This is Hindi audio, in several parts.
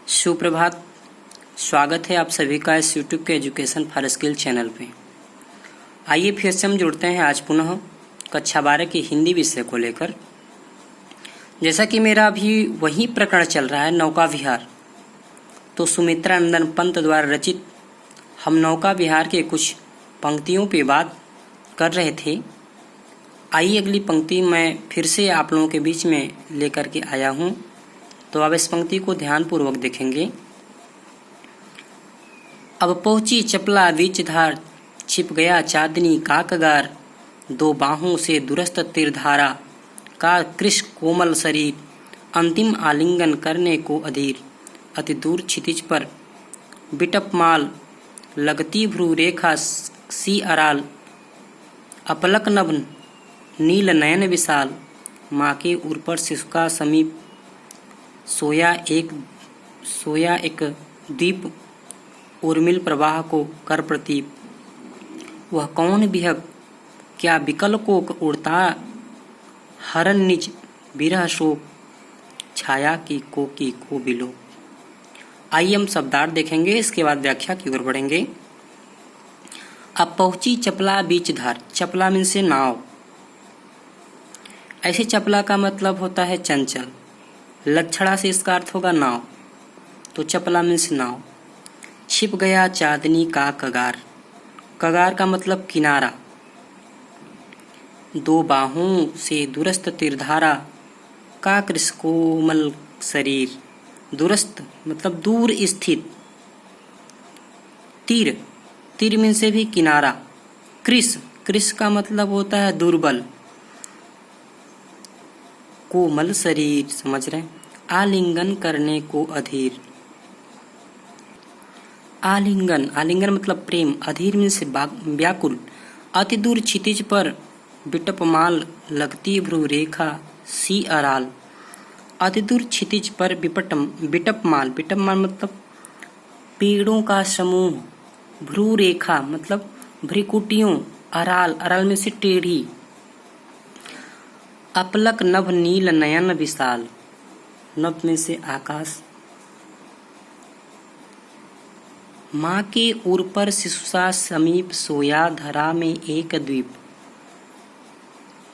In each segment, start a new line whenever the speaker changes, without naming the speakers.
सुप्रभात। स्वागत है आप सभी का इस यूट्यूब के एजुकेशन फॉर स्किल चैनल पे। आइए फिर से हम जुड़ते हैं आज पुनः कक्षा 12 की हिंदी विषय को लेकर। जैसा कि मेरा अभी वही प्रकरण चल रहा है नौका विहार, तो सुमित्रा नंदन पंत द्वारा रचित हम नौका विहार के कुछ पंक्तियों पे बात कर रहे थे। आइए अगली पंक्ति मैं फिर से आप लोगों के बीच में लेकर के आया हूँ, तो अब इस पंक्ति को ध्यानपूर्वक देखेंगे। अब पहुंची चपला बीच धार, छिप गया चांदनी का कगार, दो बाहों से दुरस्त तीरधारा का कृश कोमल शरीर, अंतिम आलिंगन करने को अधीर, अति दूर क्षितिज पर बिटप माल, लगती भ्रू रेखा सी अराल, अपलक नभ नील नयन विशाल, माँ के उर पर शिशु का समीप, सोया एक दीप, उर्मिल प्रवाह को कर प्रतीप, वह कौन विहग क्या विकल को उड़ता, हरन निज विरह शोक, छाया की को बिलो। आइए हम शब्दार्थ देखेंगे, इसके बाद व्याख्या की ओर बढ़ेंगे। अब पहुंची चपला बीच धार, चपला मीन से नाव। ऐसे चपला का मतलब होता है चंचल, लक्षणा से इसका अर्थ होगा नाव, तो चपला मीन्स नाव। छिप गया चांदनी का कगार, कगार का मतलब किनारा। दो बाहों से दुरस्त तीरधारा का कृश कोमल शरीर, दुरस्त मतलब दूर स्थित, तीर, तीर मीन से भी किनारा। कृश, कृश का मतलब होता है दुर्बल। कोमल शरीर, समझ रहे हैं। आलिंगन करने को अधीर, आलिंगन, आलिंगन मतलब प्रेम, अधीर में से व्याकुल। अति दूर क्षितिज पर बिटपमाल, लगती भ्रू रेखा सी अराल, अति दूर क्षितिज पर बिटपमाल, बिटपमाल मतलब पेड़ों का समूह, भ्रू रेखा मतलब भ्रिकुटियों, अराल, अराल में से टेढ़ी, अपलक नभ नील नयन विशाल, नभ में से आकाश, माँ के उर पर शिशुसा समीप, सोया धरा में एक द्वीप,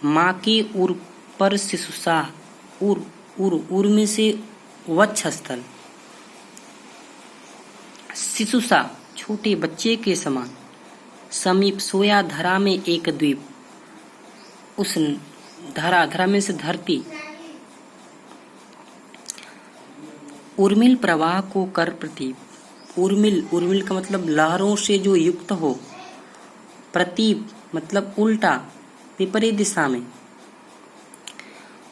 माँ के उर पर शिशुसा, उर में से वक्षस्थल, शिशुसा छोटे बच्चे के समान, समीप सोया धरा में एक द्वीप, उस धरा में से धरती, उर्मिल प्रवाह को कर प्रतीप, उर्मिल का मतलब लहरों से जो युक्त हो, प्रतीप मतलब उल्टा, विपरीत दिशा में।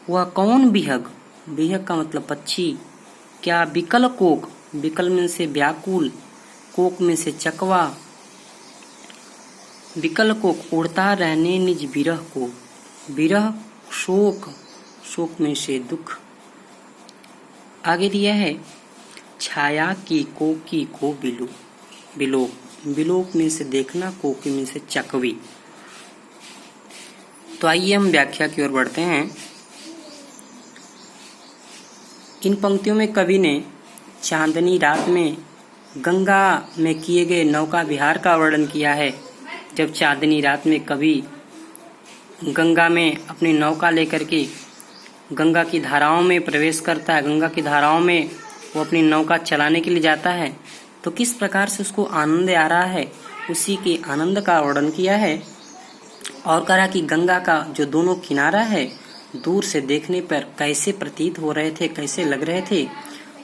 वह कौन विहग, विहग का मतलब पक्षी, क्या विकल कोक, विकल में से व्याकुल, कोक में से चकवा, विकल कोक उड़ता रहने निज विरह को, विरह शोक, शोक में से दुख। आगे दिया है छाया की को बिलोक, बिलोक में से देखना, कोकी में से चकवी। तो आइए हम व्याख्या की ओर बढ़ते हैं। इन पंक्तियों में कवि ने चांदनी रात में गंगा में किए गए नौका विहार का वर्णन किया है। जब चांदनी रात में कवि गंगा में अपनी नौका लेकर के गंगा की धाराओं में प्रवेश करता है, गंगा की धाराओं में वो अपनी नौका चलाने के लिए जाता है, तो किस प्रकार से उसको आनंद आ रहा है, उसी के आनंद का वर्णन किया है। और कहा कि गंगा का जो दोनों किनारा है, दूर से देखने पर कैसे प्रतीत हो रहे थे, कैसे लग रहे थे,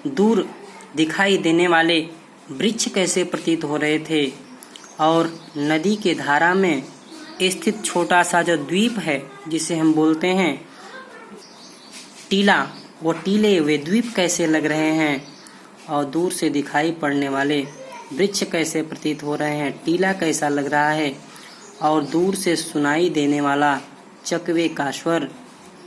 दूर दिखाई देने वाले वृक्ष कैसे प्रतीत हो रहे थे, और नदी के धारा में स्थित छोटा सा जो द्वीप है, जिसे हम बोलते हैं टीला, वो टीले वे द्वीप कैसे लग रहे हैं, और दूर से दिखाई पड़ने वाले वृक्ष कैसे प्रतीत हो रहे हैं, टीला कैसा लग रहा है, और दूर से सुनाई देने वाला चकवे का स्वर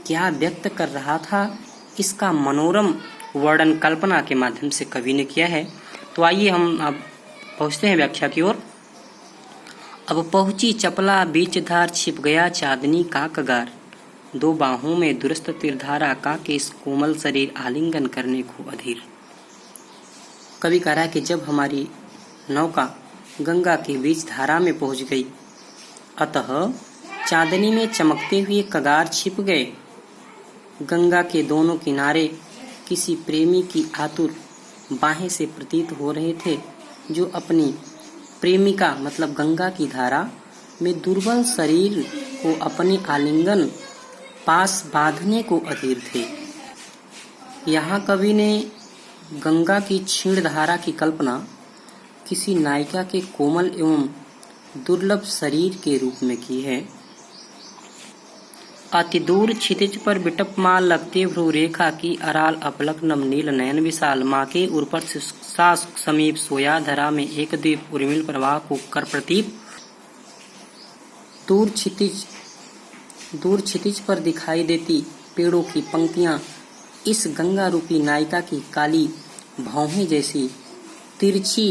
क्या व्यक्त कर रहा था, इसका मनोरम वर्णन कल्पना के माध्यम से कवि ने किया है। तो आइए हम अब पहुँचते हैं व्याख्या की ओर। अब पहुंची चपला बीच धार, छिप गया चांदनी का कगार, दो बाहों में दुरस्त तीरधारा का केस कोमल शरीर, आलिंगन करने को अधीर। कवि कह रहा है कि जब हमारी नौका गंगा के बीच धारा में पहुंच गई, अतः चांदनी में चमकते हुए कगार छिप गए। गंगा के दोनों किनारे किसी प्रेमी की आतुर बाहें से प्रतीत हो रहे थे, जो अपनी प्रेमिका मतलब गंगा की धारा में दुर्बल शरीर को अपने आलिंगन पास बांधने को अधीर थे। यहाँ कवि ने गंगा की क्षीण धारा की कल्पना किसी नायिका के कोमल एवं दुर्लभ शरीर के रूप में की है। अति दूर क्षितिज पर विटपमाल लगते भ्रू रेखा की अराल अपलक नवनील नयन विशाल, माँ के उर्पर सास समीप सोया धरा में एक द्वीप उर्मिल प्रवाह को कर प्रतीप। दूर क्षितिज पर दिखाई देती पेड़ों की पंक्तियां इस गंगा रूपी नायिका की काली भौहें जैसी तिरछी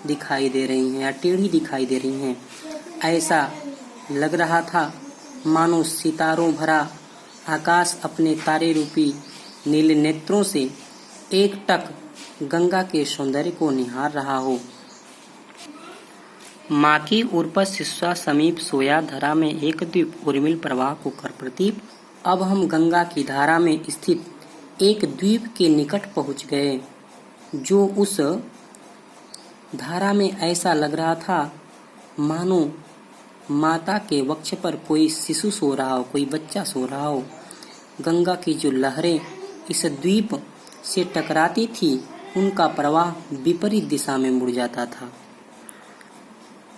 दिखाई दे रही हैं या टेढ़ी दिखाई दे रही हैं। ऐसा लग रहा था मानो सितारों भरा आकाश अपने तारे रूपी नीले नेत्रों से एकटक गंगा के सौंदर्य को निहार रहा हो। माँ की उर्पर शिष्या समीप सोया धरा में एक द्वीप उर्मिल प्रवाह को कर प्रतीप। अब हम गंगा की धारा में स्थित एक द्वीप के निकट पहुंच गए, जो उस धारा में ऐसा लग रहा था मानो माता के वक्ष पर कोई शिशु सो रहा हो, कोई बच्चा सो रहा हो। गंगा की जो लहरें इस द्वीप से टकराती थी, उनका प्रवाह विपरीत दिशा में मुड़ जाता था।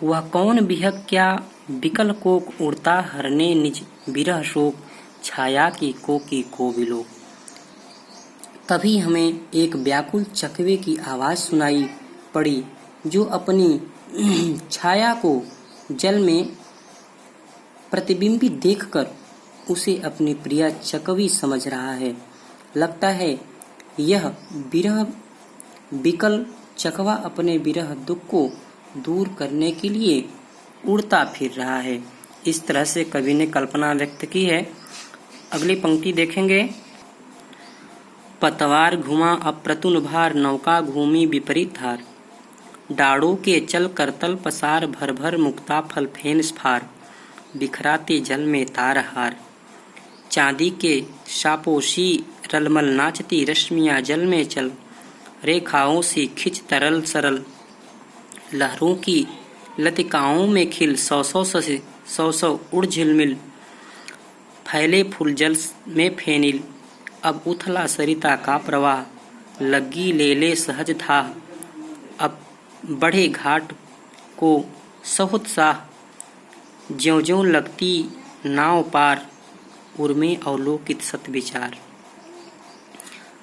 वह कौन विहग क्या विकल कोक उड़ता हरने निज विरह शोक, छाया की कोविलो। तभी हमें एक व्याकुल चकवे की आवाज सुनाई पड़ी, जो अपनी छाया को जल में प्रतिबिंबित देखकर उसे अपनी प्रिया चकवी समझ रहा है। लगता है यह विरह विकल चकवा अपने विरह दुख को दूर करने के लिए उड़ता फिर रहा है। इस तरह से कवि ने कल्पना व्यक्त की है। अगली पंक्ति देखेंगे। पतवार घुमा अप्रतुल भार, नौका घूमी विपरीत धार, डाड़ों के चल करतल पसार, भर भर मुक्ता फल फेन स्फार, बिखराते जल में तारहार, चांदी के शापोशी रलमल नाचती रश्मियां जल में चल, रेखाओं से खिंच तरल सरल, लहरों की लतिकाओं में खिल, सौ सौ उड़ झिलमिल, फैले फूल जल में फेनिल, अब उथला सरिता का प्रवाह, लग्गी ले ले सहज था, अब बढ़े घाट को सहुत्साह, ज्यों ज्यों लगती नाव पार, उर्मे अवलोकित सत विचार।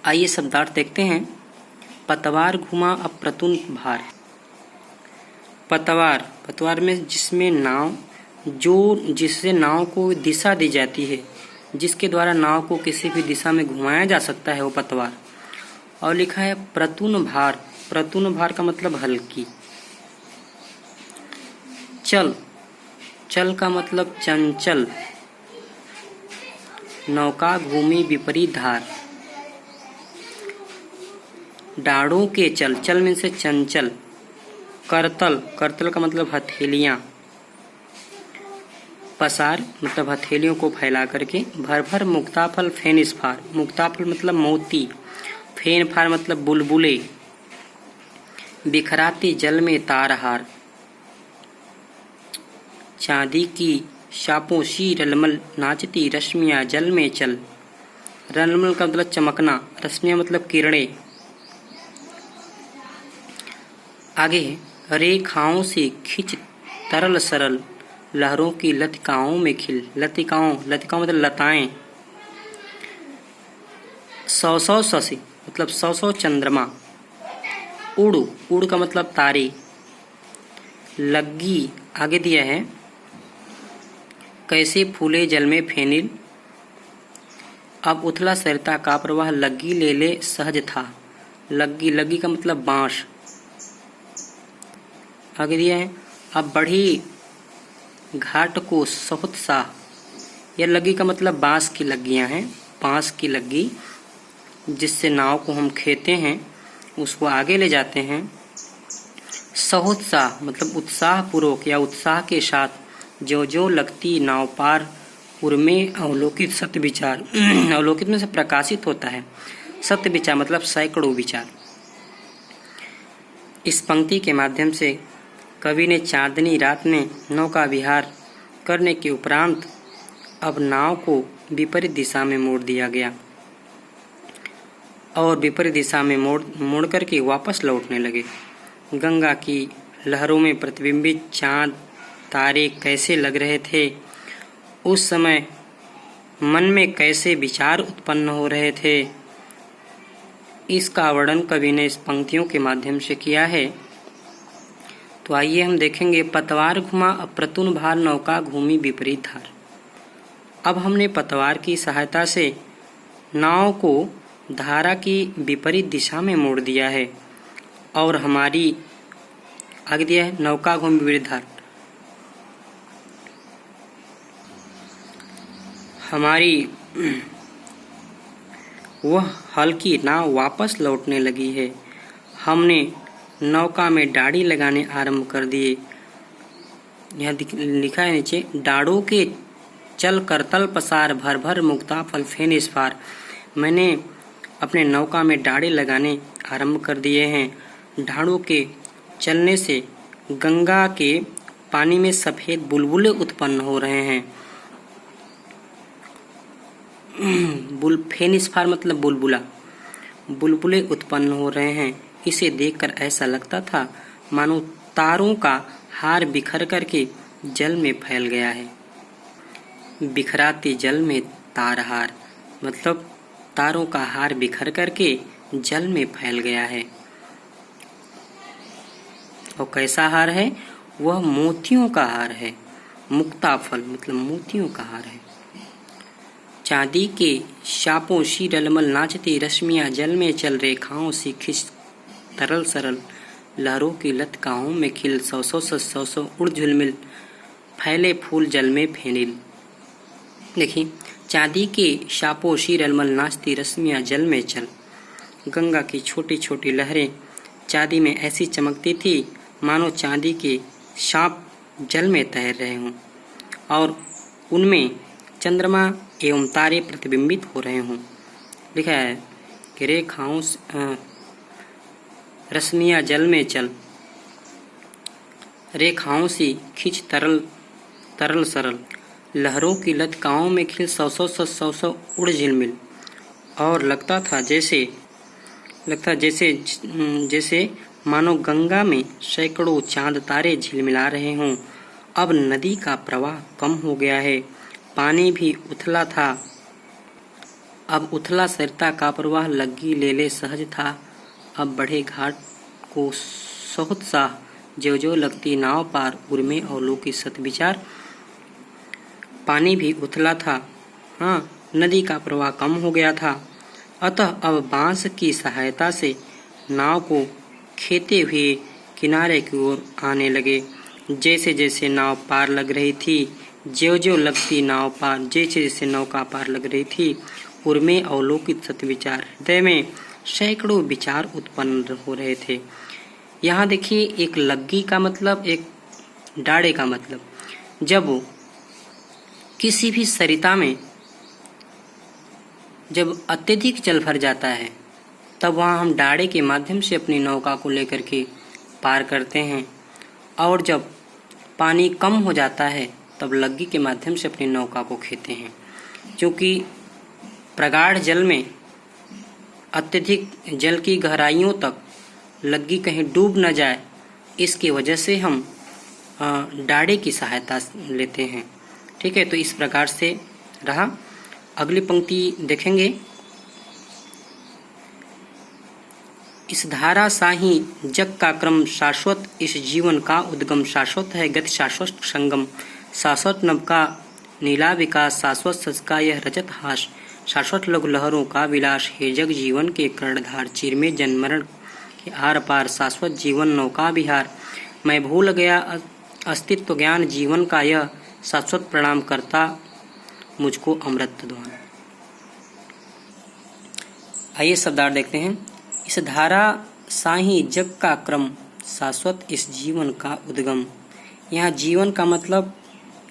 आइए शब्दार्थ देखते हैं। पतवार घुमा अप्रतुल भार। पतवार में जिसमें नाव, जिससे नाव को दिशा दी जाती है, जिसके द्वारा नाव को किसी भी दिशा में घुमाया जा सकता है, वो पतवार। और लिखा है प्रतुन भार। प्रतुन भार का मतलब हल्की। चल का मतलब चंचल। नौका घूमी विपरीत धार। डाड़ों के चल में से चंचल। करतल का मतलब हथेलियां। पसार मतलब हथेलियों को फैला करके। भर भर मुक्ताफल फेन स्फार। मुक्ताफल मतलब मोती। फेन फार मतलब बुलबुले। बिखराते जल में तारहार। चांदी की शापोशी रलमल नाचती रश्मियां जल में चल। रलमल का मतलब चमकना। रश्मियां मतलब किरणें। आगे रेखाओं से खिंच तरल सरल, लहरों की लतिकाओं में खिल। लतिकाओं मतलब लताएं। सौ से मतलब सौ चंद्रमा। उड़ का मतलब तारे। लग्गी आगे दिया है कैसे फूले जल में फेनिल। अब उथला सरिता का प्रवाह लग्गी ले ले सहज था। लग्गी का मतलब बांस। आगे दिया है अब बढ़ी घाट को सहुत्साह। यह लग्गी का मतलब बांस की लग्गियां हैं। बांस की लग्गी जिससे नाव को हम खेते हैं, उसको आगे ले जाते हैं। सहोत्साह मतलब उत्साह पूर्वक या उत्साह के साथ जो जो लगती नाव पार उर्मे अवलोकित सत्य विचार अवलोकित में से प्रकाशित होता है। सत्य विचार मतलब सैकड़ों विचार। इस पंक्ति के माध्यम से कवि ने चांदनी रात में नौका विहार करने के उपरांत अब नाव को विपरीत दिशा में मोड़ दिया गया और विपरीत दिशा में मोड़ करके वापस लौटने लगे। गंगा की लहरों में प्रतिबिंबित चांद तारे कैसे लग रहे थे, उस समय मन में कैसे विचार उत्पन्न हो रहे थे, इसका वर्णन कवि ने इस पंक्तियों के माध्यम से किया है। तो आइए हम देखेंगे। पतवार घुमा अप्रतुन भार नौका घूमी विपरीत धार। अब हमने पतवार की सहायता से नाव को धारा की विपरीत दिशा में मोड़ दिया है और हमारी आगे दिया है नौका घूमी विपरीत धार। हमारी वह हल्की नाव वापस लौटने लगी है। हमने नौका में डाड़ी लगाने आरंभ कर दिए। यहाँ लिखा है नीचे, डाड़ों के चल करतल पसार भर भर मुक्ता फल फेन इस पार। मैंने अपने नौका में डाड़ी लगाने आरंभ कर दिए हैं। डाड़ों के चलने से गंगा के पानी में सफेद बुलबुले उत्पन्न हो रहे हैं। फेनिस्फार मतलब बुलबुला, बुलबुले उत्पन्न हो रहे हैं। इसे देखकर ऐसा लगता था मानो तारों का हार बिखर करके जल में फैल गया है। बिखराते जल में तारहार मतलब तारों का हार बिखर करके जल में फैल गया है। और कैसा हार है? वह मोतियों का हार है। मुक्ता फल मतलब मोतियों का हार है। चांदी के शापों सी रलमल नाचती रश्मियां जल में चल रेखाओं सी खिंच तरल सरल लहरों की लतकाओं में खिल सौ सौ उड़ झुलमिल फैले फूल जल में फेनिल। देखिए, चांदी के शापों सी रलमल नाचती रश्मियां जल में चल। गंगा की छोटी छोटी लहरें चांदी में ऐसी चमकती थी मानो चांदी के शाप जल में तैर रहे हों और उनमें चंद्रमा एवं तारे प्रतिबिंबित हो रहे हों। लिखा है कि रेखाओं रश्मियां जल में चल, रेखाओं से खिंच तरल सरल लहरों की लतकाओं में खिल सौ सौ उड़ झिलमिल। और लगता जैसे मानो गंगा में सैकड़ों चांद तारे झिलमिला रहे हों। अब नदी का प्रवाह कम हो गया है, पानी भी उथला था। अब उथला सरिता का प्रवाह लग्गी लेले सहज था। अब बढ़े घाट को सहोत्साह जो जो लगती नाव पार उर्मे अवलोकित सत विचार। पानी भी उथला था, हाँ, नदी का प्रवाह कम हो गया था। अतः अब बांस की सहायता से नाव को खेते हुए किनारे की ओर आने लगे। जैसे जैसे नाव पार लग रही थी, जो लगती नाव पार जैसे जैसे नौका पार लग रही थी, उर्मे अवलोकित सत विचार हृदय में सैकड़ों विचार उत्पन्न हो रहे थे। यहाँ देखिए, एक लग्गी का मतलब, एक डाड़े का मतलब। जब किसी भी सरिता में जब अत्यधिक जल भर जाता है, तब वहाँ हम डाड़े के माध्यम से अपनी नौका को लेकर के पार करते हैं। और जब पानी कम हो जाता है, तब लग्गी के माध्यम से अपनी नौका को खेते हैं। क्योंकि प्रगाढ़ जल में अत्यधिक जल की गहराइयों तक लग्गी कहीं डूब न जाए, इसकी वजह से हम डाड़े की सहायता लेते हैं। ठीक है, तो इस प्रकार से रहा। अगली पंक्ति देखेंगे। इस धारा साही जग का क्रम शाश्वत, इस जीवन का उद्गम शाश्वत है गति शाश्वत संगम। शाश्वत नभ का नीला विकास, शाश्वत सच का यह रजत हास, शाश्वत लघु लहरों का विलास हे जग जीवन के कर्णधार। चिर में जन्म मरण के आर पार, शाश्वत जीवन नौका विहार। मैं भूल गया अस्तित्व ज्ञान जीवन का यह, शाश्वत प्रणाम करता मुझको अमृत द्वान। आइए शब्दार्थ देखते हैं। इस धारा साही जग का क्रम, शाश्वत इस जीवन का उद्गम। यहाँ जीवन का मतलब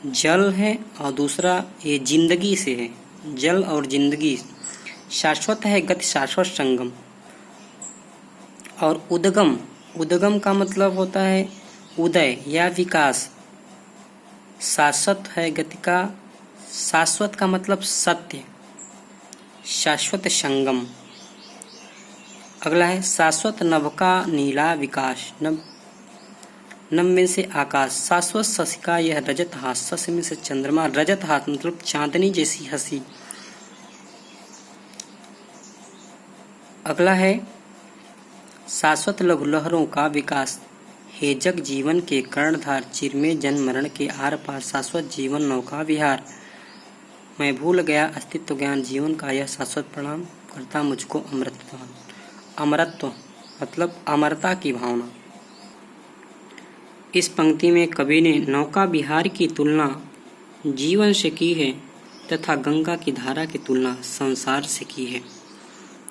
जल है और दूसरा ये जिंदगी से है, जल और जिंदगी। शाश्वत है गति शाश्वत संगम। और उद्गम, उद्गम का मतलब होता है उदय या विकास। शाश्वत है गति का, शाश्वत का मतलब सत्य, शाश्वत संगम। अगला है शाश्वत नभ का नीला विकास। नभ, नभ में से आकाश। शाश्वत शशि का यह रजत हास। शशि में से चंद्रमा, रजत हास मतलब चांदनी जैसी हंसी। अगला है शाश्वत लघु लहरों का विकास। हे जग जीवन के कर्णधार, चिर में जन्म मरण के आर पार, शाश्वत जीवन नौका विहार। मैं भूल गया अस्तित्व ज्ञान, जीवन का यह शाश्वत प्रणाम, करता मुझको अमृतदान। अमरत्व मतलब अमरता की भावना। इस पंक्ति में कवि ने नौका विहार की तुलना जीवन से की है तथा गंगा की धारा की तुलना संसार से की है।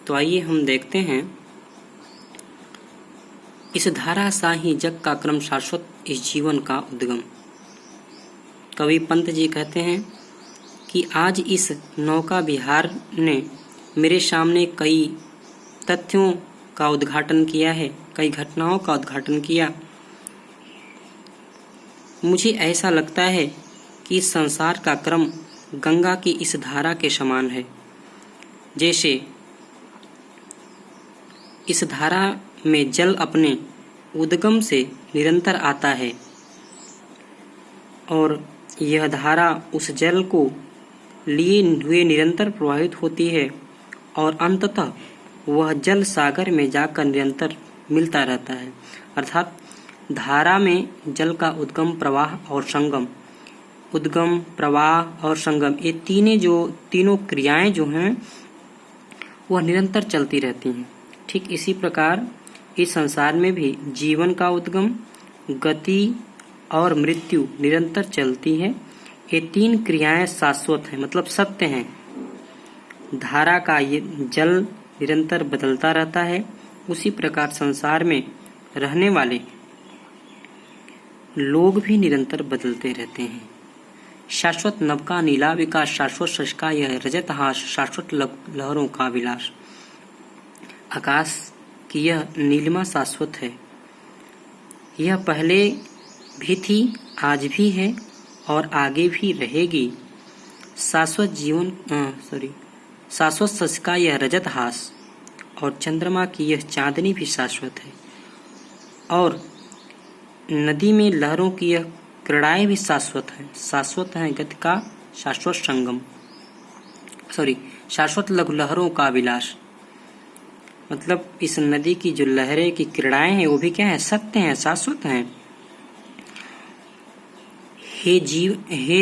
तो आइए हम देखते हैं। इस धारा सा ही जग का क्रम, शाश्वत इस जीवन का उद्गम। कवि पंत जी कहते हैं कि आज इस नौका विहार ने मेरे सामने कई तथ्यों का उद्घाटन किया है, कई घटनाओं का उद्घाटन किया। मुझे ऐसा लगता है कि संसार का क्रम गंगा की इस धारा के समान है। जैसे इस धारा में जल अपने उद्गम से निरंतर आता है और यह धारा उस जल को लिए हुए निरंतर प्रवाहित होती है और अंततः वह जल सागर में जाकर निरंतर मिलता रहता है। अर्थात धारा में जल का उद्गम, प्रवाह और संगम, उद्गम, प्रवाह और संगम, ये तीनों क्रियाएं जो हैं वह निरंतर चलती रहती हैं। ठीक इसी प्रकार इस संसार में भी जीवन का उद्गम, गति और मृत्यु निरंतर चलती है। ये तीन क्रियाएं शाश्वत हैं, मतलब सत्य हैं। धारा का ये जल निरंतर बदलता रहता है, उसी प्रकार संसार में रहने वाले लोग भी निरंतर बदलते रहते हैं। शाश्वत नभ का नीला विकास, शाश्वत शश का यह रजत हास, शाश्वत लहरों का विलास। आकाश की यह नीलिमा शाश्वत है। यह पहले भी थी, आज भी है और आगे भी रहेगी। शाश्वत शाश्वत शश का यह रजत हास और चंद्रमा की यह चांदनी भी शाश्वत है। और नदी में लहरों की यह क्रीड़ाएं भी शाश्वत है। शाश्वत है गति का शाश्वत संगम, शाश्वत लघु लहरों का विलास। मतलब इस नदी की जो लहरें की क्रीड़ाएं हैं वो भी क्या है, सत्य हैं, शाश्वत हैं। हे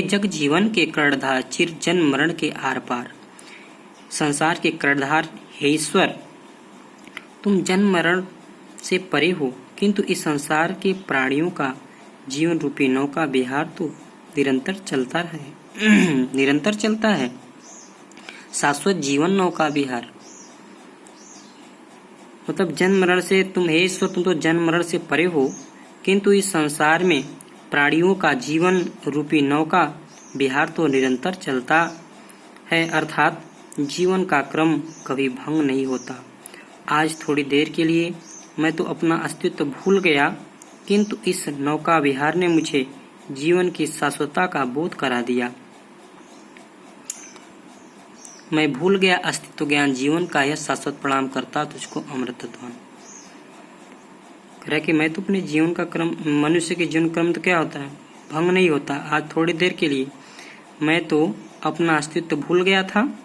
जग जीवन के कर्णधार, चिर जन्म मरण के आर पार। संसार के कर्णधार हे ईश्वर, तुम जन्म मरण से परे हो, किंतु इस संसार के प्राणियों का जीवन रूपी नौका विहार तो निरंतर चलता है निरंतर चलता है। शाश्वत जीवन नौका विहार मतलब जन्म मरण से तुम हे ईश्वर, तुम तो जन्म मरण से परे हो, किंतु इस संसार में प्राणियों का जीवन रूपी नौका विहार तो निरंतर चलता है। अर्थात जीवन का क्रम कभी भंग नहीं होता। आज थोड़ी देर के लिए मैं तो अपना अस्तित्व भूल गया, किंतु इस नौका विहार ने मुझे जीवन की शाश्वतता का बोध करा दिया। मैं भूल गया अस्तित्व ज्ञान, जीवन का यह शाश्वत प्रणाम, करता तुझको अमृतत्वान। कह रहा कि मैं तो अपने जीवन का क्रम, मनुष्य के जीवन क्रम तो क्या होता है, भंग नहीं होता। आज थोड़ी देर के लिए मैं तो अपना अस्तित्व भूल गया था,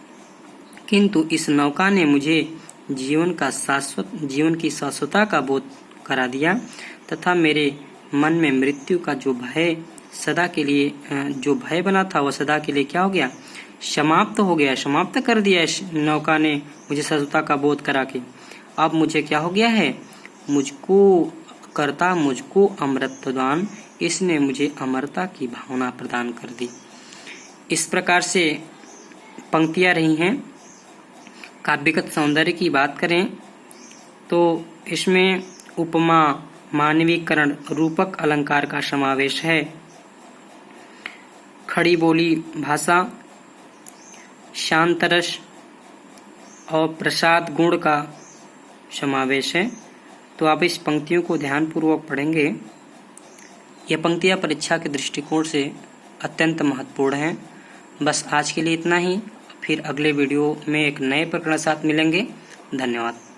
किंतु इस नौका ने मुझे जीवन की शाश्वतता का बोध करा दिया तथा मेरे मन में मृत्यु का जो भय सदा के लिए जो भय बना था वह सदा के लिए क्या हो गया, समाप्त हो गया, समाप्त कर दिया इस नौका ने मुझे शाश्वतता का बोध करा के। अब मुझे क्या हो गया है, मुझको अमृत दान, इसने मुझे अमरता की भावना प्रदान कर दी। इस प्रकार से पंक्तियां रही हैं। काव्यगत सौंदर्य की बात करें तो इसमें उपमा, मानवीकरण, रूपक अलंकार का समावेश है। खड़ी बोली भाषा, शांत रस और प्रसाद गुण का समावेश है। तो आप इस पंक्तियों को ध्यानपूर्वक पढ़ेंगे। ये पंक्तियां परीक्षा के दृष्टिकोण से अत्यंत महत्वपूर्ण हैं। बस आज के लिए इतना ही। फिर अगले वीडियो में एक नए प्रकरण के साथ मिलेंगे। धन्यवाद।